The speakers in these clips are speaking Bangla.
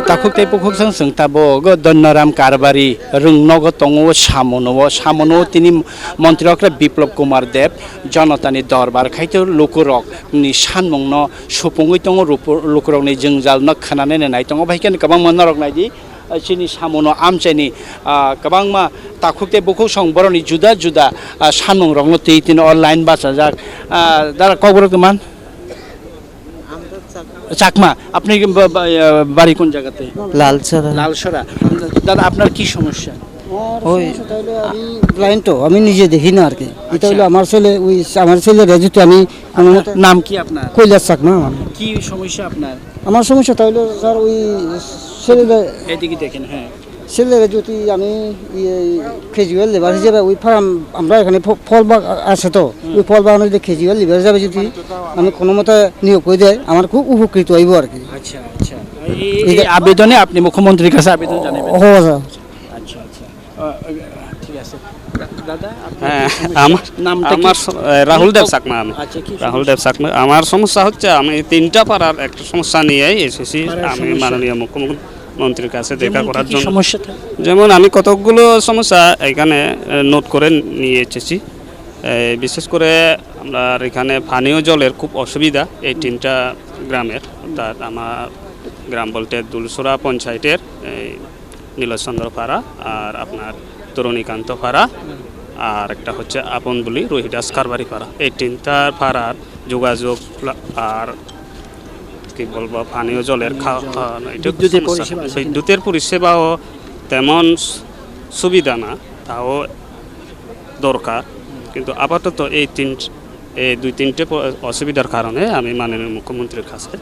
ताखुक तेपुक जों ताबो दन्नाराम कारबारी रोंनगो दङ सामनो तिनि मन्त्रिक्रा बिप्लब कुमार देब जनतानि दरबार खायथ' लुकुरक नि सानमंनो सुफुङै दङ लुकुरकनि जोंजाल न खानानै नाय दङ भाइकेन गोबां मनरक नायदि सिनि सामनो आमचाइनि गोबां मा ताखुक तेपुक संबरनि जुदा जुदा सानमं रंनो तिन अनलाइन बासा जाक दारा कबरक मान চাকমা আপনি বাড়ি কোন জায়গাতে লালসরা দাদা আপনার কি সমস্যা ওই আমি ব্লাইন্ড তো আমি নিজে দেখি না আর কি এটা হলো আমার ছেলে রেজিস্ট্রি আমি নাম কি আপনার কৈলাস চাকমা কি সমস্যা আপনার আমার সমস্যা তাহলে স্যার ওই ছেলে এদিকে দেখেন হ্যাঁ ছেলেরা যদি আমি খেজুয়াল লেবার হিসেবে ওই ফার্ম আমরা এখানে ফল বাগ আছে তো ওই ফল বাগানে যদি খেজুয়াল লেবার হিসাবে যদি আমি কোনো মতে নিয়োগ করে দেয় আমার খুব উপকৃত হইব আর কি। আচ্ছা আচ্ছা এই আবেদনে আপনি মুখ্যমন্ত্রীর কাছে আবেদন জানাবেন? আচ্ছা আচ্ছা ঠিক আছে দাদা হ্যাঁ আমার রাহুল দেব চাকমা আমি রাহুল দেব চাকমা আমার সমস্যা হচ্ছে আমি তিনটা পাড়ার একটা সমস্যা নিয়েই এসেছি আমি মাননীয় মুখ্যমন্ত্রীর কাছে দেখা করার জন্য। যেমন আমি কতকগুলো সমস্যা এখানে নোট করে নিয়ে এসেছি বিশেষ করে আমরা এখানে পানীয় জলের খুব অসুবিধা এই তিনটা গ্রামের অর্থাৎ আমার গ্রাম বলতে দুলসুরা পঞ্চায়েতের নীলচন্দ্র পাড়া আর আপনার তরুণীকান্ত পাড়া আর একটা হচ্ছে আপনবুলি রোহিদাস কারবারি পাড়া এই তিনটা পাড়ার যোগাযোগ আর কি বলবো পানীয় জলের বিদ্যুতের পরিষেবাও তেমন সুবিধা না তাও দরকার কিন্তু আপাতত এই দুই তিনটে অসুবিধার কারণে আমি মাননীয় মুখ্যমন্ত্রীর কাছে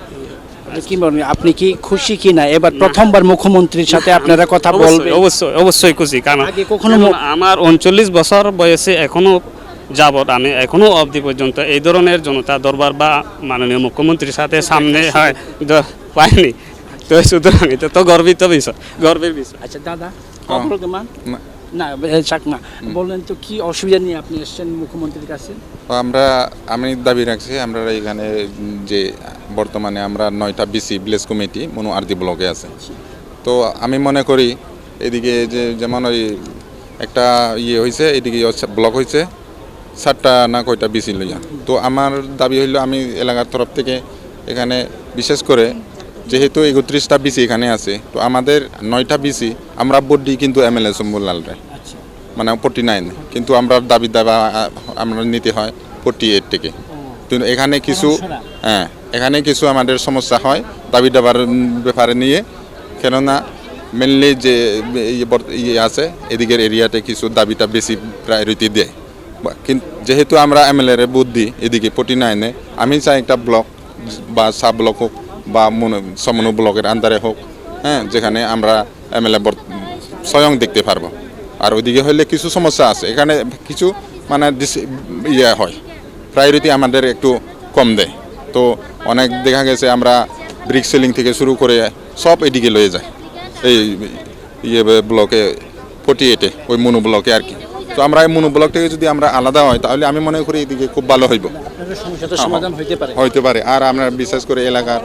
কি বলবেন আপনি কি খুশি কি না এবার প্রথমবার মুখ্যমন্ত্রীর সাথে আপনারা কথা বলবেন? অবশ্যই খুশি কারণ আমার 39 বছর বয়সে এখনো যাবৎ আমি এখনো অবধি পর্যন্ত এই ধরনের জনতা দরবার বা মাননীয় মুখ্যমন্ত্রীর সাথে সামনে হয় পাইনি তো সুতরাং এটা তো গর্বের বিষয়। আচ্ছা দাদা না চাকমা বলেন তো কি অসুবিধা নিয়ে আপনি এসেছেন মুখ্যমন্ত্রীর কাছে? আমি দাবি রাখছি আমরা এখানে যে বর্তমানে আমরা 9টা বিসি ভিলেজ কমিটি মনো আরদি ব্লকে আছে তো আমি মনে করি এদিকে যে যেমন ওই একটা হয়েছে এদিকে ব্লক হয়েছে 7টা না কয়টা বিসি লইয়া তো আমার দাবি হইল আমি এলাকার তরফ থেকে এখানে বিশেষ করে যেহেতু 31টা বিসি এখানে আছে তো আমাদের 9টা বিসি আমরা ভোট দিই কিন্তু এমএলএ শম্ভুলাল রায় মানে 49 কিন্তু আমরা দাবি আমরা নিতে হয় 48 থেকে কিন্তু এখানে কিছু আমাদের সমস্যা হয় দাবি দাবার ব্যাপারে নিয়ে কেননা মেনলি যে আছে এদিকের এরিয়াতে কিছু দাবিটা বেশি প্রায়োরিটি দেয় কিন্তু যেহেতু আমরা এমএলএ এর ভোট দিই এদিকে 49 আমি চাই একটা ব্লক বা সাব ব্লক হোক বা সমনো ব্লকের আন্ডারে হোক হ্যাঁ যেখানে আমরা এমএলএ স্বয়ং দেখতে পারবো আর ওইদিকে হলে কিছু সমস্যা আছে এখানে কিছু মানে হয় প্রায়োরিটি আমাদের একটু কম দেয় তো অনেক দেখা গেছে আমরা ব্রিক সেলিং থেকে শুরু করে সব এদিকে লয়ে যায় এই ব্লকে 48 ওই মনো ব্লকে আর কি তো আমরা এই মনো ব্লক থেকে যদি আমরা আলাদা হয় তাহলে আমি মনে করি এদিকে খুব ভালো হইব হইতে পারে আর আমরা বিশেষ করে এলাকার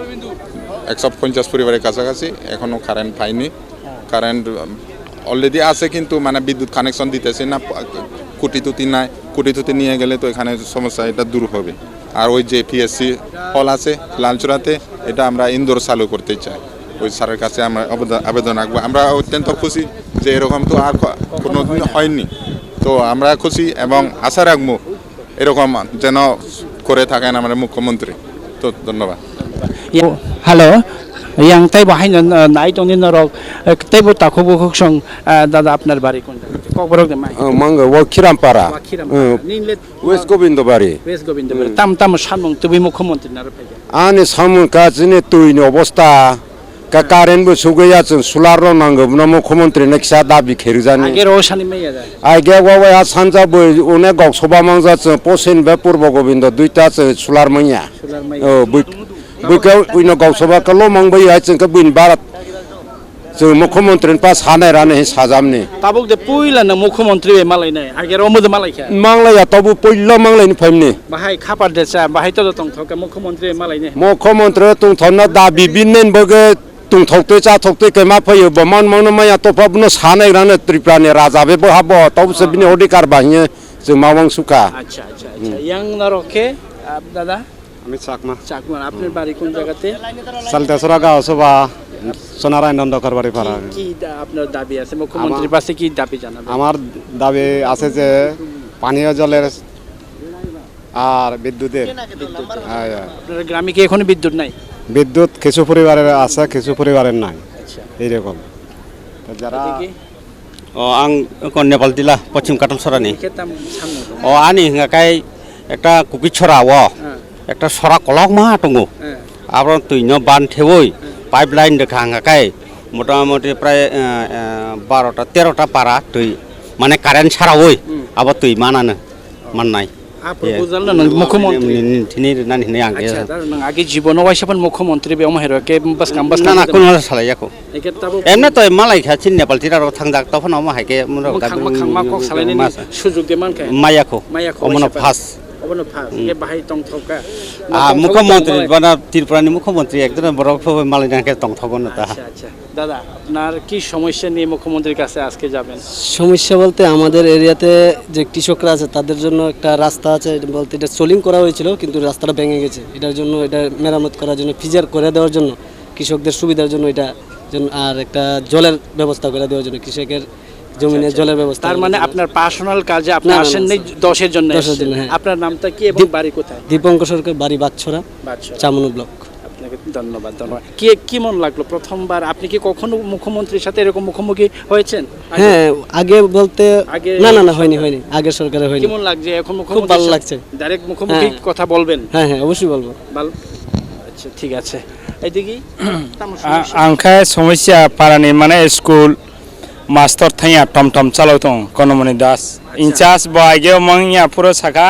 150 পরিবারের কাছাকাছি এখনো কারেন্ট পাইনি কারেন্ট অলরেডি আছে কিন্তু মানে বিদ্যুৎ কানেকশন দিতেছে না কুটিতুতি নিয়ে গেলে তো এখানে সমস্যা এটা দূর হবে আর ওই যে পিএসসি হল আছে লালচুরাতে এটা আমরা ইনডোর চালু করতে চাই ওই স্যারের কাছে আমরা আবেদন রাখবো আমরা অত্যন্ত খুশি যে এরকম তো আর কোনো দিন হয়নি তো আমরা খুশি এবং আশা রাখবো এরকম যেন করে থাকেন আমাদের মুখ্যমন্ত্রী তো ধন্যবাদ। হ্যালো yang তাই বাহাইনো নাই টনি নরক তাইবো তাকো বুকুক সং দাদা আপনার বাড়ি কোন জায়গাতে কবরক দে মাই 망가 워키람파라 নিলে 웨스 고빈도바리 ওয়েস্ট গোবিন্দ তাম তাম সামং তুবি মুখ্যমন্ত্রী নার পাইয়া 아니 사문 가진에 또이니 어버스타 কারেন্ট সুগইয়া চন সুলারো নাঙ্গো নমো মুখ্যমন্ত্রী নেক্সা দাবি খেরজানি আগে রোশানি মাইয়া যায় আগে ওয়া সানজা বই অনেক গক সভা মাংজা চ পসিন বে পূর্ব গোবিন্দ দুইটা চ সুলার মাইয়া সুলার মাই ও বুইকে উইনো গক সভা কলো মাংবই আইছেন কে বুইন ভারত চ মুখ্যমন্ত্রী পাস হানায় রানে সাজামনি তাবুক দে পুইলা না মুখ্যমন্ত্রী মালাই নাই আগে রমদ মালাই খা মাংলায়া তবু পইল মাংলাইনি ফাইমনি বাহাই খাপার দেছা বাহাই তো তং থকা মুখ্যমন্ত্রী মালাই নে মুখ্যমন্ত্রী তুং থনা দাবি বিনেন বগে তুং থকতে চা থকতে কেমা ফইও বমান মন মায়া তো পাবনো সানাই রানে ত্রিপ্রানি রাজাবে বহাবো তবসে বিনি অধিকার বাহিয়ে যে মাওয়াং সুকা আচ্ছা আচ্ছা আচ্ছা ইয়াং নরকে দাদা আমি চাকমা চাকমান আপনার বাড়ি কোন জায়গাতে সালতেসরা গাঁও সভা সোনারায়ণ নন্দকর বাড়ি পাড়া কি আপনার দাবি আছে মুখ্যমন্ত্রীর পাশে কি দাবি জানাবেন আমার দাবি আছে যে পানীয় জলের আর বিদ্যুতের হ্যাঁ, হ্যাঁ। আপনার গ্রামে কি এখনো বিদ্যুৎ নাই বিদ্যুৎ কিছু পরিবারের আছে কিছু পরিবারের নাই আচ্ছা এইরকম তো যারা দেখি আং নেপাল দিলা পশ্চিম কাটল সরানি খেতাম সামনে আনি হিঙ্গাকাই একটা কুকি ছড়া হ্যাঁ একটা সরা কলক মা টঙ্গো হ্যাঁ আবার তুই বান থেবই পাইপ লাইন দেখা হাঙ্গাকাই মোটামুটি প্রায় 12টা 13টা পারা তুই মানে কারেন্ট ছাড়া ওই আবার তুই মানানো মাননাই আপনি বুঝাল না মুখ্যমন্ত্রী থিনি নানি হিনে আগে আচ্ছা দাঁড়ান, আগে জীবন ওয়াইসাপন মুখ্যমন্ত্রী বে অমহেরকে বাস কাম বাস না না কোন সালাই যাকো একে তাবো এমনি তো মালাই খাচ্ছি নেপাল টিরার থাংজাক তখন আমার হাইকে খাংমা কক সালাইনি সুযোগ দে মানকে মায়াকো মায়াকো অমন ফাস অবন ফা এ বাহাই তং থকা মুখ্যমন্ত্রী বানা ত্রিপুরানি মুখ্যমন্ত্রী একজন বড় মালাই নাকে তং থগন তা আচ্ছা আচ্ছা দাদা আপনার কি সমস্যা নিয়ে মুখ্যমন্ত্রীর কাছে আজকে যাবেন সমস্যা বলতে আমাদের এরিয়াতে যে কৃষকরা আছে তাদের জন্য একটা রাস্তা আছে বলতে এটা সোলিং করা হয়েছিল কিন্তু রাস্তাটা ভেঙে গেছে এটার জন্য এটা মেরামত করার জন্য ফিজার করে দেওয়ার জন্য কৃষকদের সুবিধার জন্য এটা আর একটা জলের ব্যবস্থা করে দেওয়ার জন্য কৃষকের জমিনে জলের ব্যবস্থা তার মানে আপনার পার্সোনাল কাজে আপনি না, না, আসেন না, নাই 10 এর জন্য 10 এর জন্য, হ্যাঁ। আপনার নামটা কি এবং বাড়ি কোথায় দীপঙ্কর সরকার বাড়ি বাচ্চরা বাচ্চা চামনু ব্লক আপনাকে ধন্যবাদ ধন্যবাদ কি মন লাগলো প্রথমবার আপনি কি কখনো মুখ্যমন্ত্রীর সাথে এরকম মুখোমুখি হয়েছেন হ্যাঁ আগে বলতে আগে না না না হয়নি আগের সরকারে হয়নি কেমন লাগছে এখন খুব ভালো লাগছে। ডাইরেক্ট মুখোমুখি হ্যাঁ। কথা বলবেন হ্যাঁ হ্যাঁ অবশ্যই বলবো ভালো আচ্ছা ঠিক আছে এইদিকে आंखाय समस्या पारानि माने स्कूल मास्टर थैया टम टम चलाव दं कनमनि दास इंचार्ज बायगे मंगिया पुरो साखा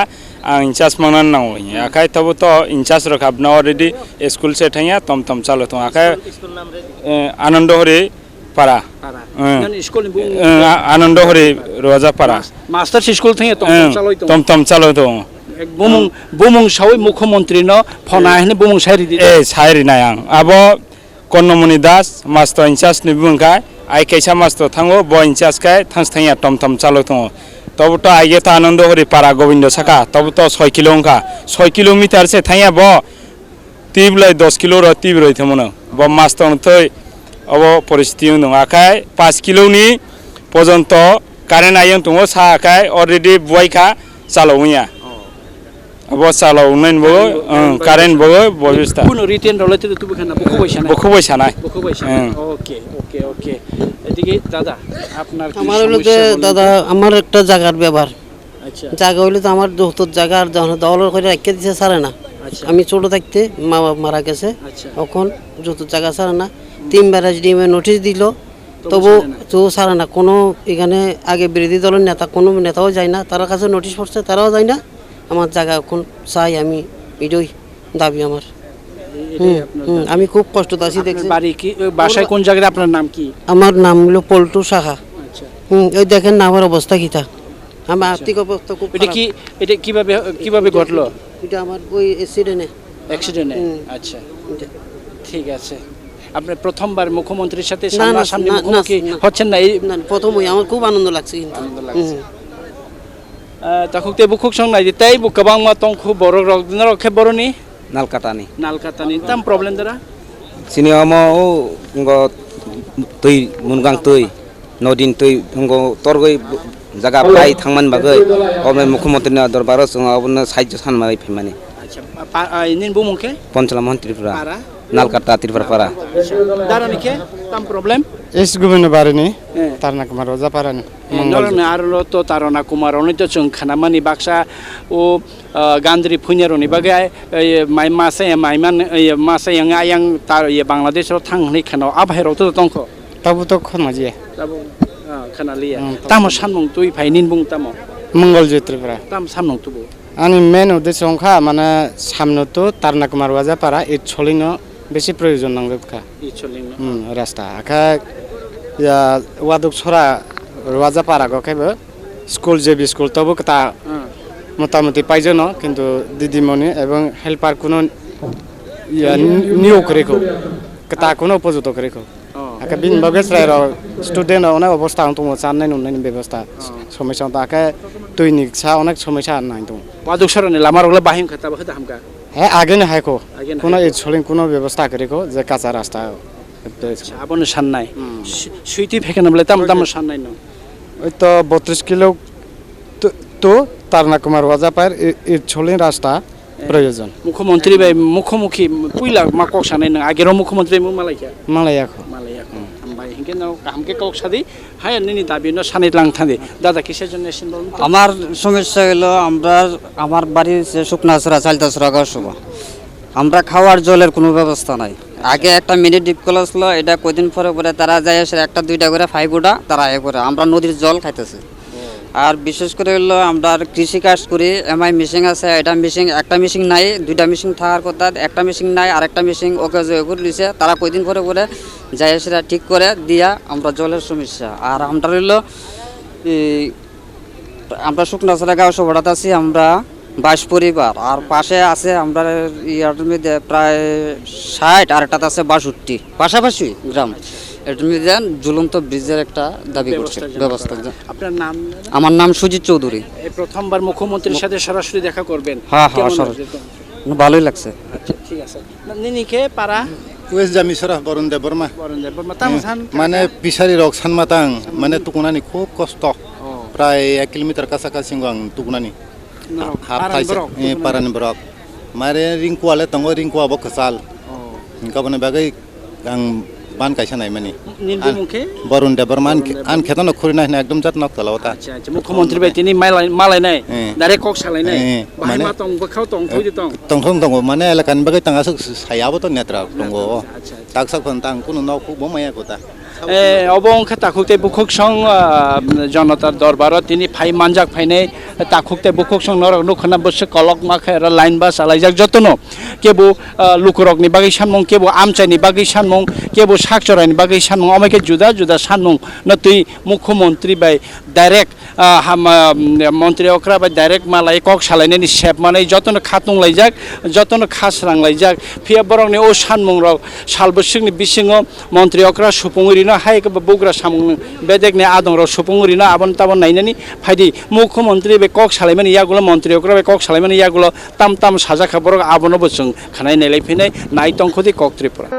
आं इंचार्ज मंगन नांगौ आखाय तब तो इंचार्ज रखाब ना अलरेडी स्कूल से थैया टम टम चलाव दं आखाय आनंद हरि पारा স্কুল आनंद हरि रोजा पारा মাস্টার স্কুল থেকে टम टम चलाव दं বুমুং সাউই মুখ্যমন্ত্রী ন ফনা হেনে বুমুং সাইরি দি ए सायरि नाय आं आबो कनमनि दास मास्टर इंचार्ज नि बुंखाय आइ कैसा मास्टर थांगो ब इंचार्ज काय थांस थांया टम टम चालो दङ तब तो आइगे तो आनंद हरि पारा गोविंद साखा तब तो 6 किलोमीटर 6 किलोमीटर से थांया ब तीबलै 10 किलो र तीब रहि थमनो ब मास्टर थै अब परिस्थिति दङ आखाय 5 किलोनि पर्यन्त कारेन्ट आयन दङ सा आखाय अलरेडी बुवाइखा चालौया अब चालौनाय बो कारेन्ट बो व्यवस्था কোনো রিটেন রলেতে তো বুখানা বখুবাই সানাই ওকে ওকে ওকে এদিকে দাদা আপনার কি আমার হলো যে সমস্যা বলুন? দাদা আমার একটা জায়গার ব্যবহার আচ্ছা জায়গা হইলে তো আমার যত জায়গা আর দলের করে রেখে দিতে ছাড়ে না আচ্ছা। আমি ছোট থাকতে মা বাবা মারা গেছে আচ্ছা। তখন যত জায়গা ছাড়ে না 3বার এসডিএম নোটিশ দিল তবু তো ছাড়ে না কোনো এখানে আগে বিরোধী দলের নেতা কোনো নেতাও যায় না তার কাছে নোটিশ পড়ছে তারাও যায় না আমার জায়গা এখন চাই আমি এটাই দাবি আমার এটাই আপনার আমি খুব কষ্ট আছি আপনার দেখছি বাড়ি কি বাসায় কোন জায়গায় আপনার নাম কি আমার নাম হলো পল্টু শাখা আচ্ছা ওই দেখেন না আমার অবস্থা কিটা আমার আর্থিক অবস্থা খুব এটা কি এটা কিভাবে ঘটলো এটা আমার ওই অ্যাক্সিডেন্টে অ্যাক্সিডেন্টে আচ্ছা ঠিক আছে আপনি প্রথমবার মুখ্যমন্ত্রীর সাথে না, না, সামনাসামনি না, মুখোমুখি না। হচ্ছেন না এই না প্রথমই আমার খুব আনন্দ লাগছে কিন্তু আনন্দ লাগছে। তাকুতে বুকুক সংনাই তাই বুকাবাং মা তং খুব বড় রক দিন রক্ষে বড়নি নালকাটানি নালকাতানি তাম প্রবলেম দ্বারা sini omo ngo tui mungang tui nodin tui ngo torgoi jaga pai thangman bagai ome mukhyamantri na darbaro songa obno sahaଯ୍য sanmai phimani আচ্ছা নিন বুমুকে পঞ্চলা মন্ত্রী পুরা পারা নালকাটা ত্রিপুরাপাড়া Daranike, tam problem? এস গুবিনো বারেনি তারনা কুমার রোজা পারানি Norone arlo to tarona kumaroni to chung khanamani baksa o gandri phunyaroni bagai mai masa mai man masa yang ayang tar ye Bangladesh ro thangni khano abhairo to tongkho তাবু তো খমাজি tabo khanalia tamo sanmung tui phainin bung tamo মঙ্গল ত্রিপুরা tam samnung tubu আমি মেন উদ্দেশ্য অংখা মানে সামনে তো তারনা কুমার রোজা পারা এই ছলিং বেশি প্রয়োজন নাংকা i choling রাস্তা আখা ওয়াদুক ছড়া রোজা পারা গখাইবো স্কুল জেবি স্কুল তবু তা মোটামুটি পাইজন কিন্তু দিদিমণি এবং হেল্পার কোনো নিয়োগ রেখো তা কোনো উপযুক্ত রেখো আখা বিন বগেছরাই স্টুডেন্ট অনেক অবস্থা দङ চান্নাই নুনাইনি ব্যবস্থা সমস্যা আখা দৈনিক সা অনেক সমস্যা নাই দङ waduk sorone lamar ogla bahim khata bakha hamka হ্যাঁ আগে না হাইকো কোনো এই ছলিং কোনো ব্যবস্থা করেকো যে কাঁচা রাস্তা abon sannai suiti phekanamle tam tam sannai no ওই তো 32 কিলো তো তারনা কুমার ওয়াজা পার এই ছলিং রাস্তা প্রয়োজন মুখ্যমন্ত্রী ভাই মুখ্যমুখী পুইলা মা কক সানাই না আগের মুখ্যমন্ত্রী মু মালাইকা মালায়াখো আমবাই হিংকে নাও কামকে কক সাদি হাই নিনি দাবি ন সানাই লাং থাদে দাদা কিসের জন্য এসেন বলুন তো? আমার সমস্যা হলো আমার বাড়ির যে শুকনাছড়া চালতাছড়া গাছসভা আমরা খাওয়ার জলের কোনো ব্যবস্থা নাই আগে একটা মিনি ডিপ কল ছিল এটা কদিন পরে পরে তারা যায় এসে একটা দুইটা করে ফাইগুটা তারা এ করে আমরা নদীর জল খাইতেছি আর বিশেষ করে হলো আমরা কৃষি কাজ করি এমআই মেশিন আছে এটা মেশিন একটা মেশিন নাই দুইটা মেশিন থাকার কথা একটা মেশিন নাই আর একটা মেশিন ওকে যে করে দিছে তারা কয়দিন পরে পরে যায় সেটা ঠিক করে দিয়া আমরা জলের সমস্যা আর আমরা হইলো আমরা শুকনাছড়া গাঁও সভাটাতে আছি আমরা 22 পরিবার আর পাশে আছে আমরা ইয়ার মধ্যে প্রায় 60 আর একটা আছে 62 পাশাপাশি গ্রাম এর মধ্যে ঝুলন্ত ব্রিজের একটা দাবি করছে ব্যবস্থা আপনার নাম আমার নাম সুজিত চৌধুরী এই প্রথমবার মুখ্যমন্ত্রীর সাথে সরাসরি দেখা করবেন হ্যাঁ কেমন সরাসরি লাগছে? ভালোই লাগছে আচ্ছা ঠিক আছে নিনিকে পারা ওয়েস জামিসরা বরুণ দেববর্মা বরন্দে বর্মা তামসান মানে পিসারি রক সানমাতাং মানে তুকুনানি খুব কষ্ট প্রায় 1 কিলোমিটার কাছাকাছি আং তুকুনানি হাফ খাইছে পারানি ব্রক মারে রিংকুয়ালে তঙ্গ রিংকুয়া বকসাল গাবনে বাগै আং বান কাইছা নাই মানে নিন্দু মুখে বরুণ দেববর্মা আন খেতন খুরিনা একদম জাত নক তলাওতা আচ্ছা আচ্ছা মুখ্যমন্ত্রী ভাই তিনি মালাই নাই ডাইরেক্ট কক সালাই নাই বাহাই মা তং বখাও তং থুই তং তংথং তং মানে এলাকান বাগै তাঙ্গাসক সায়াবো তো নেত্রা তঙ্গ তাকসাক ফন্তাং কোনো নক বমায়া কথা অবংখা তাকুকতে বুকুক সং জনতার দরবারত তিনি ফাই মানজাক ফাইনে তাকুকতে বুকুক সং নরক নুখনা বসে কলক মাখে লাইন বা সালাইজাক যতন কেবো লুকুরকনি বাগै সানমং কেবো আমচাইনি বাগै সানমং কেবো শাকচরাইনি বাগै সানমং অমাইকে जुदा जुदा सानमं न तुई मुख्यमंत्री बाय डाइरेक्ट मन्त्री अक्रा बाय डाइरेक्ट मालाय कक सालायनायनि सेब माने जतन खातुं लायजाक जतन खासरां लायजाक फिया बरंनि ओ सानमं रक सालबोसिंनि बिसिङाव मन्त्री अक्रा सुपुंगिरिनो हाय बुग्रा सामं बेदेगनि आदं रक सुपुंगिरिनो आबन ताबन नायनानि फायदि मुख्यमंत्री बे कक सालायमानि यागुलो मन्त्री अक्रा बे कक सालायमानि यागुलो ताम ताम साजाखा बरक आबनो बोसों खानाय नायलाय फैनाय नायतंखदि कक त्रिपुरा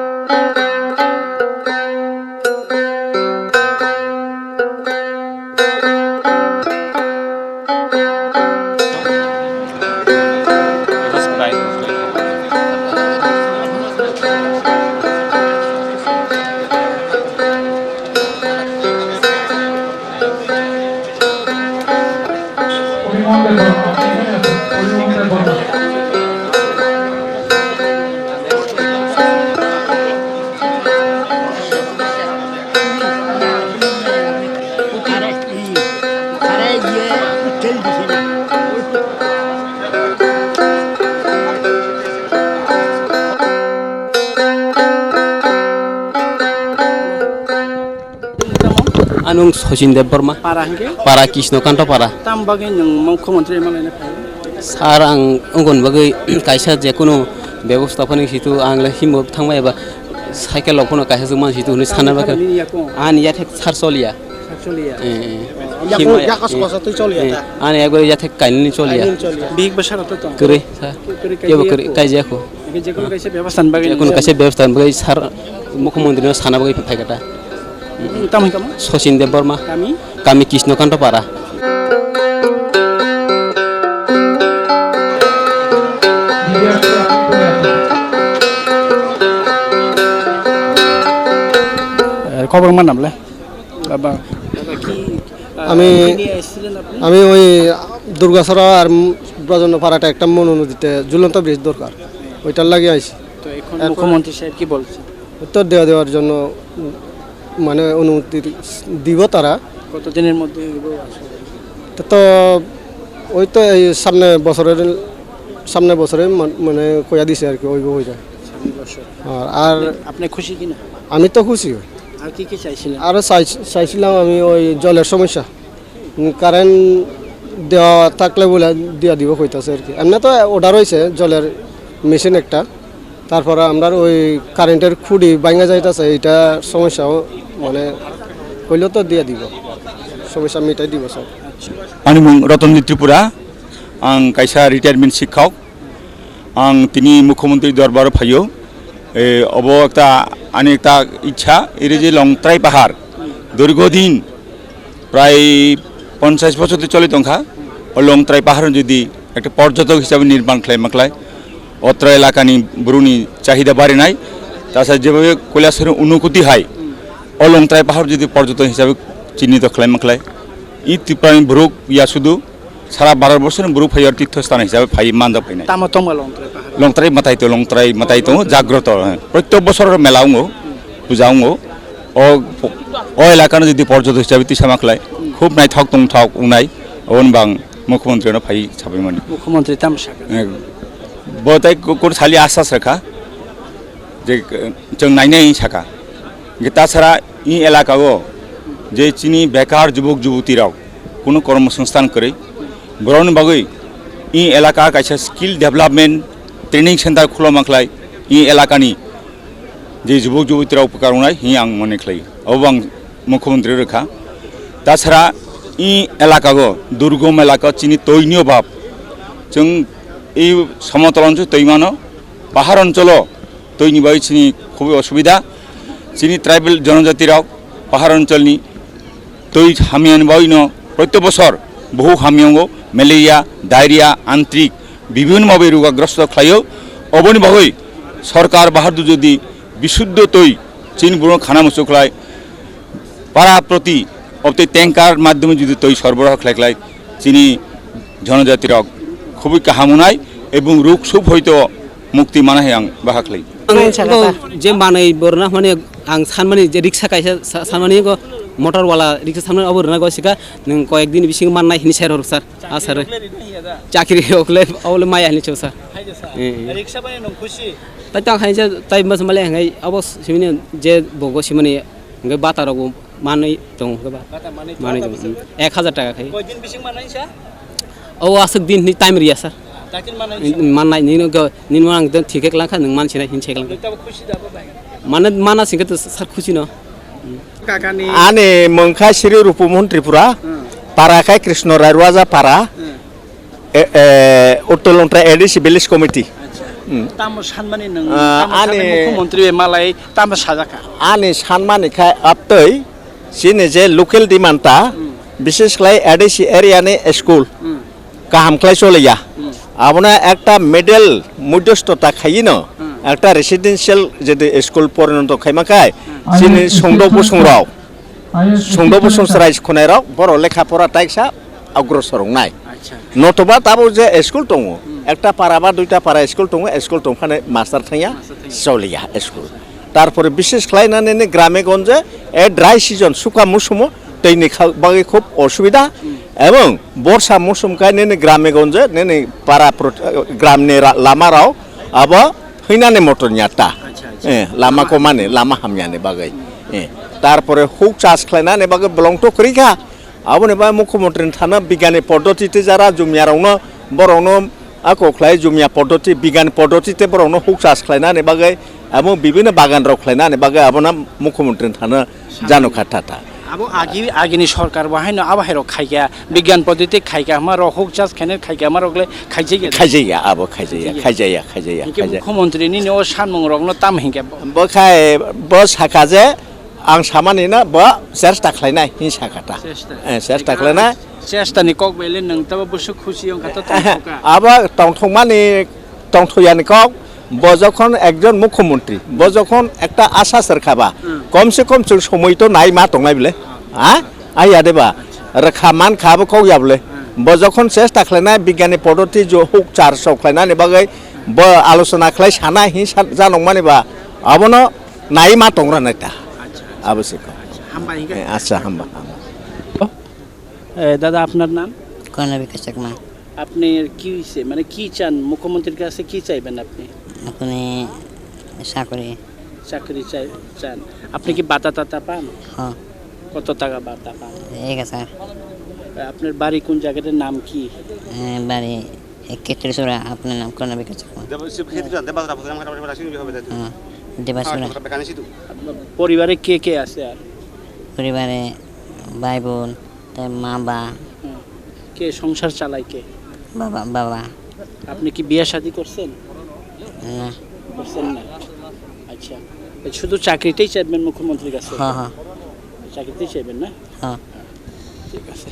आनुं सचिन देबबर्मा पारा कृष्णकान्त पारा ताम बागै नों मुख्यमंत्री मालायना फाय सार आं अंगन बागै कायसा जेकुनु व्यवस्थापन हितु आंला हिमब थांबाय एबा साइकेलाव फनो कायसा मान हितु नि साना बागै आन याथे सार चलिया आन एगो याथे काइनि चलिया बिग बसार त करे केबो करे कायजाखौ जेकुनु कायसा व्यवस्था बागै जेकुनु कायसा व्यवस्था बागै सार मुख्यमंत्री साना बागै फायगाटा तामै काम सचिन देबबर्मा कामी कृष्णकान्त पारा খবর মানামলে বাবা আমি ওই দুর্গাছড়া আর ব্রজনপাড়াটা একটা মনোনদীতে ঝুলন্ত ব্রিজ দরকার ওইটার লাগিয়ে আইছি তো এখন মুখ্যমন্ত্রী সাহেব কি বলছে উত্তর দেওয়ার জন্য মানে অনুমতি দিব তারা কতদিনের মধ্যে তো ওই তো এই সামনে বছরে মানে কইয়া দিছে আর কি ওই ওইটা আর আপনি খুশি কিনা আমি তো খুশি হই আর কি চাইছিলেন আরও চাইছিলাম আমি ওই জলের সমস্যা কারেন্ট দেওয়া থাকলে বলে দিয়া দিব কইতাছে আর কি এমনি তো অর্ডার হয়েছে জলের মেশিন একটা তারপরে আমরা ওই কারেন্টের খুঁড়ি ভাঙা যাইতেছে এইটা সমস্যাও মানে হইলেও তো দিয়া দিব সমস্যা মিটাই দিব সব आंनि मुं रतनजित त्रिपुरा आं कायसा रिटायारमेन्ट शिक्षक आं तिनि मुख्यमंत्री दरबाराव फायो अब একটা आंनि একটা इच्छा एरै जे लंथ्राइ पाहाड़ दीर्घदिन প্রায় 50 বছর চলে দंखा लंथ्राइ पाहाड़ যদি একটা পর্যটক হিসাবে নির্মাণ খালায় অত্র এলাকানি বরুনি চাহিদা বাড়ায় তাছাড়া যেভাবে কৈলাসহরের উন্নতি হয় অলংত্রাই পাহাড় যদি পর্যটন হিসাবে চিহ্নিত খালায় ই ত্রিপুরানি ব্রুক ইয়া শুধু সারা 12 বছর ব্রুক ফাইয়ার তীর্থস্থান হিসাবে ফাই মানজা ফাইনাই লংত্রাই মাতাই তো জাগ্রত প্রত্যেক বছর মেলাও পূজাও ও এলাকানো যদি পর্যটক হিসাবে তিসামাখলায় খুব নাইথাক তংথাক উনাই অনবাং মুখ্যমন্ত্রীनो ফাই সাবাইমানি মুখ্যমন্ত্রী তামসা বতাই কোর সালি আশ্বাস রাখা যে जों नायनाय साखा তাছাড়া ই এলাকাও যে চিনি বেকার যুবক যুবতীরাও কোনো কর্মসংস্থান করে বরং বাগৈ ই এলাকা কাইসা স্কিল ডেভেলপমেন্ট ট্রেনিং সেন্টার খুলমাखलाय ই এলাকানি যে যুবক যুবতীরা উপকার উনাই হি আং মনে খাই অবং মুখ্যমন্ত্রী রেখা তাছাড়া ই এলাকাও দুর্গম এলাকা চিনি তৈনীয় ভাব जों এই সমতল অঞ্চল তৈমানো পাহাড় অঞ্চল তৈনি বাই চিনি খুবই অসুবিধা চিনি ট্রাইবেল জনজাতিরাও পাহাড় অঞ্চলনি তৈ হামিয়ান বাইন প্রত্যেক বছর বহু হামিয়াঙ্গ মেলেরিয়া ডায়রিয়া আন্ত্রিক বিভিন্নভাবে রোগাগ্রস্ত খাইও অবনি বাগৈ সরকার বাহাদুর যদি বিশুদ্ধ তৈ চিনি বুড়ো খানা মুসু খায় পাড়া প্রতি অবতে ট্যাঙ্কার মাধ্যমে যদি তৈ সরবরাহ খাইলাই চিনি জনজাতিরাও খুবই কাহামুনাই এবং রোগ সুপ হয়তো মুক্তি মানাহে आं बाहाख्लै जे मानै बरना माने आं सानमानि जे रिक्सा कायसा सानमानि को मटर वाला रिक्सा सानमानि अबरना गसिका नों कयेक दिन बिसिं माननाय हिनि साइर हर सर आ सर चाकरी होखले अवले माय हनि छौ सर रिक्सा बाय नों खुशी ताइ तां हाय जे ताइ मस माले हंगाय अबस सिमिनि जे बगो सिमिनि हंगाय बाताराव मानै दं गबा मानै दं 1000 टाका खाय कय दिन बिसिं माननाय सा औ आसक दिन नि टाइम रिया सर माननाय nin mang den thike klang kha nang man china hin cheklang mana sing to sar khushi no kakani ane mongkha sri rupumon tripura parakai krishna rarwaja para uttolontra adc village committee tam sanmani nang ane mukhomantri malai tam sajaka ane sanmani khai aptoi sine je local demand ta বিশেষ করে adc area ne school কাহাম ক্লাই চলেয়া আপনার একটা মিডল মধ্যস্থতা খাই ন একটা রেসিডেন্সিয়াল যদি স্কুল পরিণত খাইমাখায় চিনি সংদ বসংসরাই খনাইরাও বড় লেখাপড়া টাইসা অগ্রসর নাই নতবা তাবো যে স্কুল দङ একটা পাড়া বা দুইটা পাড়া স্কুল দङ স্কুল দংখানে মাস্টার থাইয়া চলিয়া স্কুল তারপরে বিশেষ খাইনানে গ্রামে গঞ্জে এ ড্রাই সিজন শুকা মৌসুম दैनि बागै खूब असुविधा এবং বর্ষা মৌসুম কাইনে গ্রামে গঞ্জে নেনে পাড়া গ্রামনে লামারাও আব হইনানে মটরনিয়াটা লামাকো মানে লামা হামিয়ানে বাগৈ তারপরে হুক চাষ খাইনানে বাগৈ ব্লংটো করিখা আবনে বা মুখ্যমন্ত্রী থানা বিজ্ঞানী পদ্ধতিতে যারা জমিয়ারাवनो বরনো আকোখলাই জমিয়া পদ্ধতি বিজ্ঞান পদ্ধতিতে বরনো হুক চাষ খাইনানে বাগৈ এবং বিভিন্ন বাগান রাও খাইনানে বাগৈ আবনা মুখ্যমন্ত্রী থানা জানো খাটাটা আবো আগিনি সরকার বাহাইনো আবাহেরো খাইগা বিজ্ঞান পদ্ধতি খাইগা আমারো হোক চাষ খানে খাইগা আমারোগলে খাইজাইয়া আবো খাইজাইয়া মুখ্যমন্ত্রী নি ও সানমং রগনো তাম হিংকে বখাই ব সাকাজে आं सामानि ना ब सेर्स टाखलायनाय हिन साखाटा सेर्स टाखलायनाय सेस्टानि कक बेले नोंताबो बुसु खुसि अंखाता आबा टंथंमानि टंथयानि कक যখন একজন মুখ্যমন্ত্রী যখন একটা আশ্বাসের খাবা কমসে কম সময় তো নাই মা দंनाय বলে হ্যাঁ আইয়া দেবা খামান খাবো খাওয়া বলে যখন চেষ্টা খালাयनाय বিজ্ঞানী পদ্ধতি হোক চার সখাयनानै বাगै আলোচনা খাलाय সানা হি জানং মানেবা আবনো নাই মা দंरा নাইতা আবশ্যক আচ্ছা হাম্বা দাদা আপনার নাম কর্ণা বিকাশ চাকমা। আপনি কি হইছে মানে কি চান মুখ্যমন্ত্রীর কাছে কি চাইবেন আপনি? আপনি চাকরি চান। আপনি কি বাতা টাতা পান? হ্যাঁ। কত টাকা বাতা পান? 1000। আপনার বাড়ি কোন জায়গাটার নাম কি? বাড়ি কেতরিসুরা। আপনার নাম কর্ণা বিকাশ চাকমা। দেবাসুরা। পরিবারে কে কে আছে? আর পরিবারে ভাই বোন, মা বা। কে সংসার চালায় কে? বাবা। আপনি কি বিয়ে শাদী করছেন? না করছেন না। আচ্ছা, শুধু চাকরিটাই চাইবেন মুখ্যমন্ত্রীর কাছে? হ্যাঁ। চাকরিটাই চাইবেন না? হ্যাঁ। ঠিক আছে।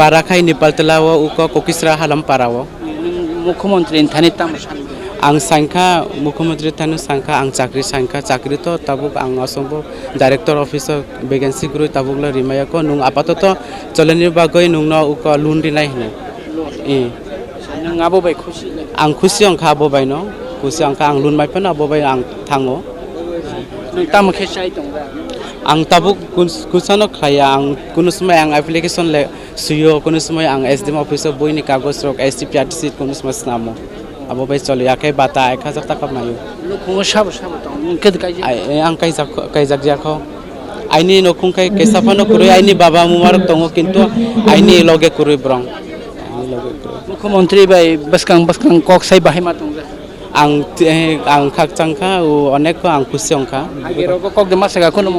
Parakai Nepal Telawa Uko Kokisra Halam Parawo. মুখ্যমন্ত্রী Thani তামসান Ang Sangka Mukhomentri Thanu Sangka Ang Chakri to tabuk ang asombo Director Officer Vacancy Guru tabukla rimaya ko nung apatoto cholani bagoi nung no uko loan dinai hne. nang abo bai khushi Ang khusi ang khabo bai no khusi ang ka ang loan mai pana abo bai ang thango. nang tam khesai tongra Ang tabuk kusano khaya ang kuno samay ang application le suyo kuno samay ang SDM officer boi ni kagos rok STPRTC kuno samay snamo. Abo bai choli akai bata 1000 taka mayo. Nokung sab to mungked kai ang kai jak jakho. Aini nokung kai kesapano kuroi aini baba mumarok tongo kintu aini loge kuroi brong. মুখ্যমন্ত্রী bai baskang kok sai bahima tongra ang khak changkha o onek ko ang khusi ongkha agero kok de masaga kono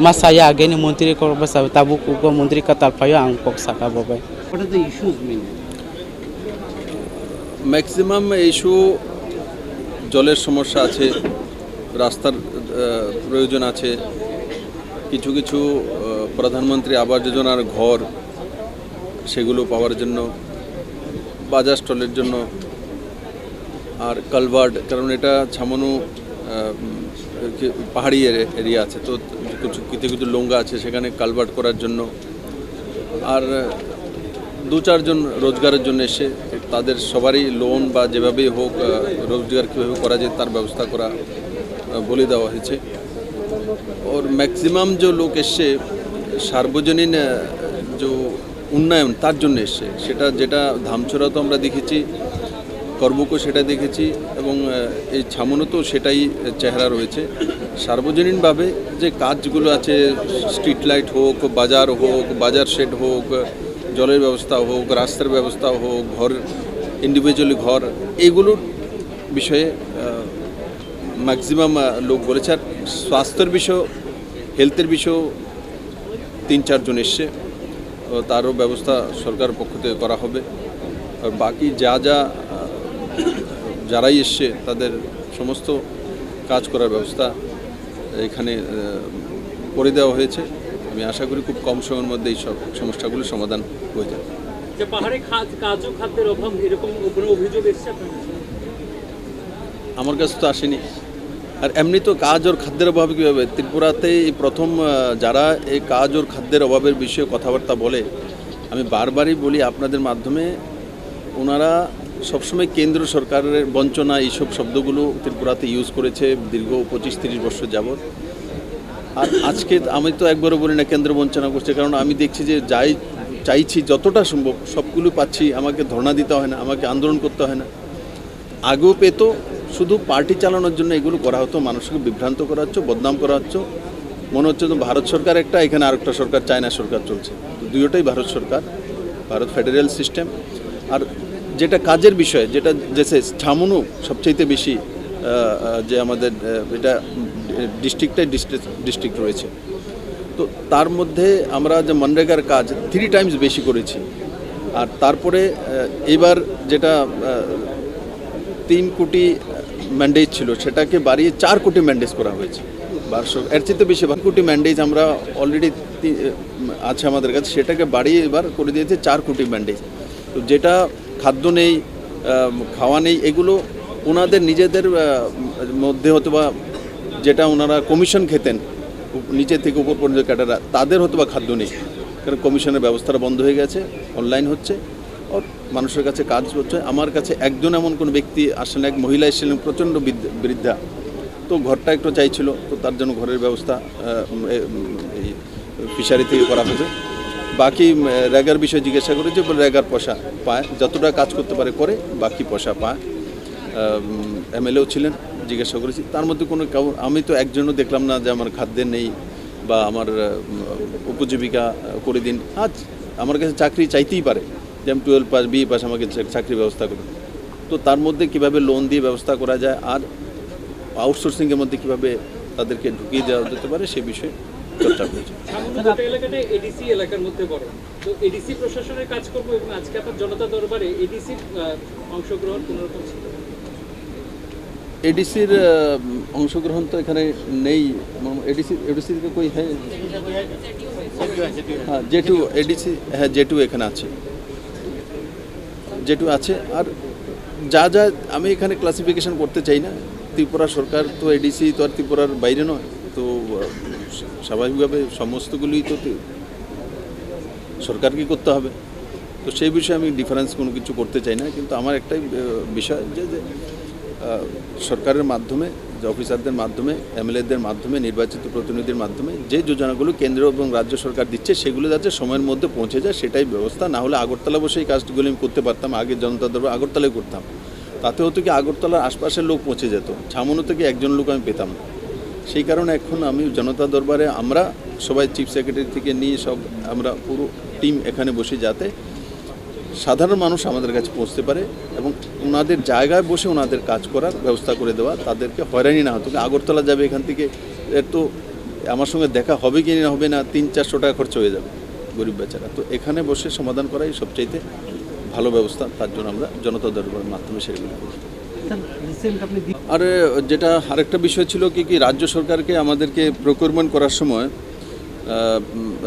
masaya ageni মন্ত্রী kor basa tabu ko মন্ত্রী katal payo ang kok saka bobai. What are the issues mean? Maximum issue জলের সমস্যা আছে, রাস্তার প্রয়োজন আছে, কিছু কিছু প্রধানমন্ত্রী আবাস যোজনার ঘর সেগুলো পাওয়ার জন্য, বাজার স্টলের জন্য, আর কালভার্ট, কারণ এটা ছামনু পাহাড়ি এরিয়া আছে, তো কিছু কিছু লোঙ্গা আছে, সেখানে কালভার্ট করার জন্য, আর 2-4 জন রোজগারের জন্য এসে তাদের সবারই লোন বা যেভাবেই হোক রোজগার কীভাবে করা যায় তার ব্যবস্থা করা বলে দেওয়া হয়েছে। और मैक्सिमम जो लोग এসে সার্বজনীন যে উন্নয়ন তার জন্য এসে, সেটা যেটা ধামছড়া তো আমরা দেখেছি, করবুকো সেটা দেখেছি, এবং এই ছামনো সেটাই চেহারা রয়েছে। সার্বজনীনভাবে যে কাজগুলো আছে, স্ট্রিট লাইট হোক, বাজার শেড হোক, জলের ব্যবস্থা হোক, রাস্তার ব্যবস্থা হোক, ঘর ইন্ডিভিজুয়ালি ঘর, এইগুলোর বিষয়ে ম্যাক্সিমাম লোক বলেছে। আর স্বাস্থ্যের বিষয়, হেলথের বিষয় 3-4 জন এসছে, তারও ব্যবস্থা সরকারের পক্ষ থেকে করা হবে। আর বাকি যারাই এসছে তাদের সমস্ত কাজ করার ব্যবস্থা এখানে করে দেওয়া হয়েছে। আমি আশা করি খুব কম সময়ের মধ্যে এই সব সমস্যাগুলো সমাধান হয়ে যাবে। পাহাড়ে কাজ ও খাদ্যের অভাব এরকম কোনো অভিযোগ এসেছে আমার কাছে তো আসেনি। আর এমনি তো কাজ ওর খাদ্যের অভাবে কীভাবে, ত্রিপুরাতে এই প্রথম যারা এই কাজ ওর খাদ্যের অভাবের বিষয়ে কথাবার্তা বলে, আমি বারবারই বলি আপনাদের মাধ্যমে, ওনারা সবসময় কেন্দ্র সরকারের বঞ্চনা এইসব শব্দগুলো ত্রিপুরাতে ইউজ করেছে দীর্ঘ 25-30 বছর যাবৎ। আর আজকে আমি তো একবারও বলি না কেন্দ্র বঞ্চনা করছে, কারণ আমি দেখছি যে যাই চাইছি যতটা সম্ভব সবগুলো পাচ্ছি, আমাকে ধর্ণা দিতে হয় না, আমাকে আন্দোলন করতে হয় না। আগেও পেত, শুধু পার্টি চালানোর জন্য এগুলো করা হতো, মানুষকে বিভ্রান্ত করা হচ্ছে, বদনাম করা হচ্ছে। মনে হচ্ছে তো ভারত সরকার একটা, এখানে আরেকটা সরকার, চায়না সরকার চলছে, দুটোই ভারত সরকার, ভারত ফেডারেল সিস্টেম। আর যেটা কাজের বিষয়, যেটা যেসে ছামনু সবচাইতে বেশি যে আমাদের এটা ডিস্ট্রিক্টটাই ডিস্ট্রিক্ট রয়েছে, তো তার মধ্যে আমরা যে মনরেগার কাজ 3 টাইমস বেশি করেছি। আর তারপরে এবার যেটা 3 কোটি ম্যান্ডেজ ছিল সেটাকে বাড়িয়ে 4 কোটি ম্যান্ডেজ করা হয়েছে। এর চেয়ে বেশি 2 কোটি ম্যান্ডেজ আমরা অলরেডি আছে আমাদের কাছে, সেটাকে বাড়িয়ে এবার করে দিয়েছে 4 কোটি ম্যান্ডেজ। তো যেটা খাদ্য নেই, খাওয়া নেই, এগুলো ওনাদের নিজেদের মধ্যে হতো বা যেটা ওনারা কমিশন খেতেন নিচে থেকে উপর পর্যন্ত ক্যাডাররা, তাদের হতো বা খাদ্য নেই, কারণ কমিশনের ব্যবস্থাটা বন্ধ হয়ে গেছে, অনলাইন হচ্ছে, আর মানুষের কাছে কাজ হচ্ছে। আমার কাছে একজন এমন কোনো ব্যক্তি আসলে, এক মহিলা এসেছিলেন প্রচণ্ড বৃদ্ধা, তো ঘরটা একটু চাইছিল, তো তার জন্য ঘরের ব্যবস্থা এই ফিশারি থেকে করা হবে। বাকি রেগার বিষয়ে জিজ্ঞাসা করেছি, বলে রেগার পয়সা পায়, যতটা কাজ করতে পারে করে, বাকি পয়সা পায়। এমএলএও ছিলেন, জিজ্ঞাসা করেছি, তার মধ্যে কোনো আমি তো একজনও দেখলাম না যে আমার খাদ্যের নেই বা আমার উপজীবিকা করে দিন। আজ আমার কাছে চাকরি চাইতেই পারে, যে আমি 12 পাস BE পাস, আমাকে চাকরির ব্যবস্থা করুন। তো তার মধ্যে কিভাবে লোন দিয়ে ব্যবস্থা করা যায় আর আউটসোর্সিংয়ের মধ্যে কিভাবে তাদেরকে ঢুকিয়ে দেওয়া যেতে পারে সে বিষয়ে চর্চা করেছে। এলাকাটা এডিসি এলাকার মধ্যে পড়ে, তো এডিসি প্রশাসনের কাজকর্ম এবং আজকে আপনার জনতা দরবারে এডিসির অংশগ্রহণ কোনোরকম ছিল? এডিসির অংশগ্রহণ তো এখানে নেই। এডিসি থেকে কই হ্যাঁ জেটু এডিসি, হ্যাঁ জেটু এখানে আছে, জেটু আছে। আর যা যা আমি এখানে ক্লাসিফিকেশন করতে চাই না, ত্রিপুরা সরকার তো এডিসি তো আর ত্রিপুরার বাইরে নয়, তো স্বাভাবিকভাবে সমস্তগুলোই তো সরকারকে করতে হবে, তো সেই বিষয়ে আমি ডিফারেন্স কোনো কিছু করতে চাই না। কিন্তু আমার একটাই বিষয় যে সরকারের মাধ্যমে, যে অফিসারদের মাধ্যমে, এমএলএদের মাধ্যমে, নির্বাচিত প্রতিনিধির মাধ্যমে যে যোজনাগুলো কেন্দ্র এবং রাজ্য সরকার দিচ্ছে সেগুলো যাতে সময়ের মধ্যে পৌঁছে যায় সেটাই ব্যবস্থা। না হলে আগরতলা বসে এই কাজগুলো আমি করতে পারতাম, আগে জনতা দরবার আগরতলায় করতাম, তাতে হতো কি আগরতলার আশপাশের লোক পৌঁছে যেত, ছামনু থেকে একজন লোক আমি পেতাম না। সেই কারণে এখন আমি জনতা দরবারে আমরা সবাই চিফ সেক্রেটারি থেকে নিয়ে সব আমরা পুরো টিম এখানে বসে, যাতে সাধারণ মানুষ আমাদের কাছে পৌঁছতে পারে এবং ওনাদের জায়গায় বসে ওনাদের কাজ করার ব্যবস্থা করে দেওয়া, তাদেরকে হয়রানি না হতো। আগরতলা যাবে এখান থেকে, এর তো আমার সঙ্গে দেখা হবে কি না হবে না, 300-400 টাকা খরচ হয়ে যাবে গরিব বেচারা। তো এখানে বসে সমাধান করাই সবচাইতে ভালো ব্যবস্থা, তার জন্য আমরা জনতা দরবারের মাধ্যমে সেগুলো করি। আর যেটা আরেকটা বিষয় ছিল কি রাজ্য সরকারকে আমাদেরকে প্রকিউরমেন্ট করার সময়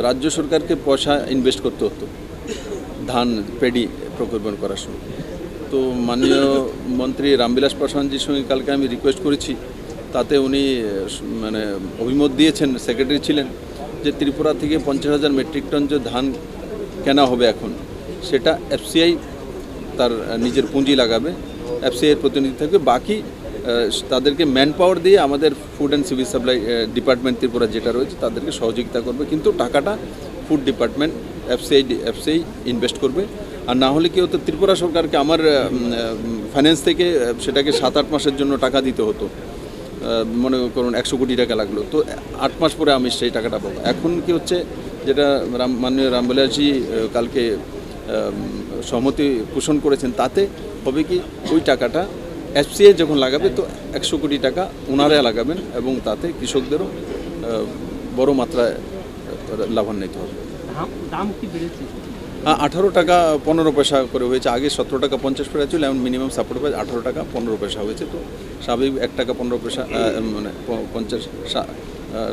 রাজ্য সরকারকে পয়সা ইনভেস্ট করতে হতো ধান পেডি প্রকিউরমেন্ট করার সময়। তো মাননীয় মন্ত্রী রামবিলাস পাসওয়ানজির সঙ্গে কালকে আমি রিকোয়েস্ট করেছি, তাতে উনি মানে অভিমত দিয়েছেন, সেক্রেটারি ছিলেন, যে ত্রিপুরা থেকে 50,000 মেট্রিক টন যে ধান কেনা হবে এখন, সেটা এফসিআই তার নিজের পুঁজি লাগাবে, এফসিআইয়ের প্রতিনিধি থাকবে, বাকি তাদেরকে ম্যান পাওয়ার দিয়ে আমাদের food and civil supply department Tripura যেটা রয়েছে তাদেরকে সহযোগিতা করবে, কিন্তু টাকাটা ফুড ডিপার্টমেন্ট এফসিআই ইনভেস্ট করবে। আর না হলে কি হতো, ত্রিপুরা সরকারকে আমার ফাইন্যান্স থেকে সেটাকে 7-8 মাসের জন্য টাকা দিতে হতো, মনে করুন 100 কোটি টাকা লাগলো, তো 8 মাস পরে আমি সেই টাকাটা পাবো। এখন কি হচ্ছে, যেটা মাননীয় রামবিলাসজি কালকে সহমতি পোষণ করেছেন, তাতে হবে কি ওই টাকাটা এফসিআই যখন লাগাবে তো 100 কোটি টাকা ওনারা লাগাবেন এবং তাতে কৃষকদেরও বড় মাত্রায় লাভান্বিত হবে। দাম কি বেড়েছে? 18 টাকা 15 পয়সা করে হয়েছে, আগে 17 টাকা 50 পয়সা ছিল, এখন মিনিমাম সাপোর্ট প্রাইস 18 টাকা 15 পয়সা হয়েছে। তো স্বাভাবিক 1 টাকা 15 পয়সা মানে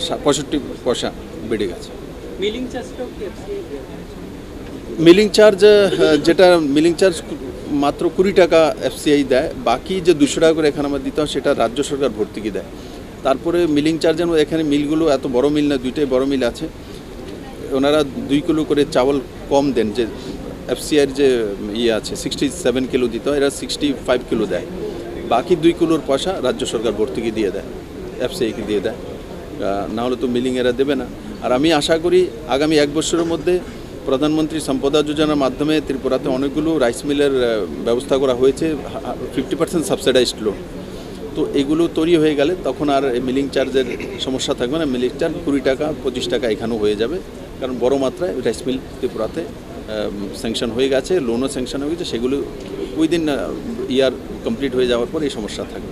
65 পয়সা বেড়ে গেছে। মিলিং চার্জটাও কি মিলিং চার্জ, যেটা মিলিং চার্জ মাত্র 20 টাকা এফসিআই দেয়, বাকি যে 200 টাকা করে এখানে আমরা দিতে হয় সেটা রাজ্য সরকার ভর্তুকি দেয়। তারপরে মিলিং চার্জের এখানে মিলগুলো এত বড় মিল না, 2টাই বড় মিল আছে, ওনারা 2 কিলো করে চাউল কম দেন, যে এফসিআইয়ের যে আছে 67 কিলো দিতে হয়, এরা 65 কিলো দেয়, বাকি 2 কিলোর পয়সা রাজ্য সরকার ভর্তুকি দিয়ে দেয়, এফসিআইকে দিয়ে দেয়, না হলে তো মিলিং এরা দেবে না। আর আমি আশা করি আগামী 1 বছরের মধ্যে প্রধানমন্ত্রী সম্পদা যোজনার মাধ্যমে ত্রিপুরাতে অনেকগুলো রাইস মিলের ব্যবস্থা করা হয়েছে 50% সাবসিডাইজড লোন। তো এগুলো তৈরি হয়ে গেলে তখন আর মিলিং চার্জের সমস্যা থাকবে না। মিলিং চার্জ 20 টাকা 25 টাকা এখানেও হয়ে যাবে, কারণ বড় মাত্রায় রাইস মিল ত্রিপুরাতে স্যাংশন হয়ে গেছে, লোনও স্যাংশন হয়ে গেছে। সেগুলো উইদিন ইয়ার কমপ্লিট হয়ে যাওয়ার পর এই সমস্যা থাকবে।